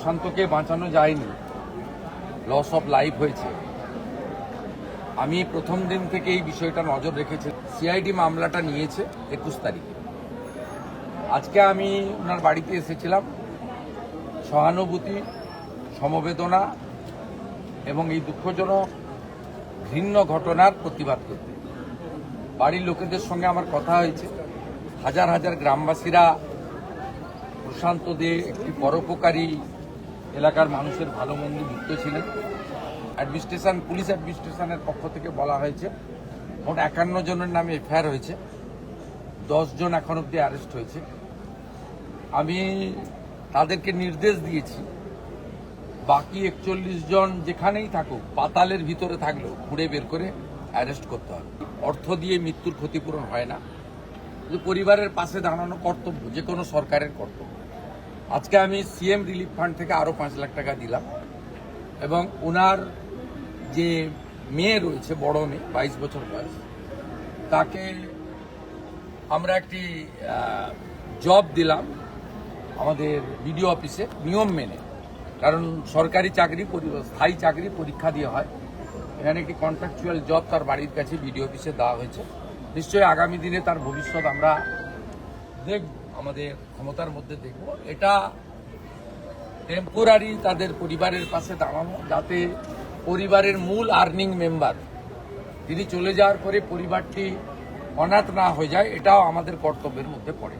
প্রশান্তকে বাঁচানো যায়নি, loss of life হয়েছে। আমি প্রথম দিন থেকে এই বিষয়টা নজর রেখেছি। সিআইডি মামলাটা নিয়েছে 21 তারিখে। আজকে আমি ওনার বাড়িতে এসেছিলাম সহানুভূতি, সমবেদনা এবং এই দুঃখজনক ঘৃণ্য ঘটনার প্রতিবাদ করতে। বাড়ির লোকেদের সঙ্গে আমার কথা হয়েছে। হাজার হাজার গ্রামবাসীরা প্রশান্ত দে একটি পরোপকারী এলাকার মানুষের ভালো মন্দ যুক্ত ছিলেন। অ্যাডমিনিস্ট্রেশন, পুলিশ অ্যাডমিনিস্ট্রেশনের পক্ষ থেকে বলা হয়েছে মোট 51 জনের নামে এফআইআর হয়েছে, 10 জন এখন অব্দি অ্যারেস্ট হয়েছে। আমি তাদেরকে নির্দেশ দিয়েছি বাকি 41 জন যেখানেই থাকুক, পাতালের ভিতরে থাকলেও খুঁড়ে বের করে অ্যারেস্ট করতে হবে। অর্থ দিয়ে মৃত্যুর ক্ষতিপূরণ হয় না, পরিবারের পাশে দাঁড়ানো কর্তব্য, যে কোনো সরকারের কর্তব্য। আজকে আমি সিএম রিলিফ ফান্ড থেকে আরও 5 লাখ টাকা দিলাম এবং ওনার যে মেয়ে রয়েছে, বড় মেয়ে 22 বছর বয়স, তাকে আমরা একটি জব দিলাম আমাদের বিডিও অফিসে নিয়ম মেনে। কারণ সরকারি চাকরি, স্থায়ী চাকরি পরীক্ষা দিয়ে হয়। এখানে একটি কন্ট্রাকচুয়াল জব তার বাড়ির কাছে বিডিও অফিসে দেওয়া হয়েছে। নিশ্চয়ই আগামী দিনে তার ভবিষ্যৎ আমরা দেখব, আমাদের ক্ষমতার মধ্যে দেখব। এটা টেম্পোরারি তাদের পরিবারের পাশে দাঁড়ানো, যাতে পরিবারের মূল আর্নিং মেম্বার তিনি চলে যাওয়ার পরে পরিবারটি অনাথ না হয়ে যায়, এটাও আমাদের কর্তব্যের মধ্যে পড়ে।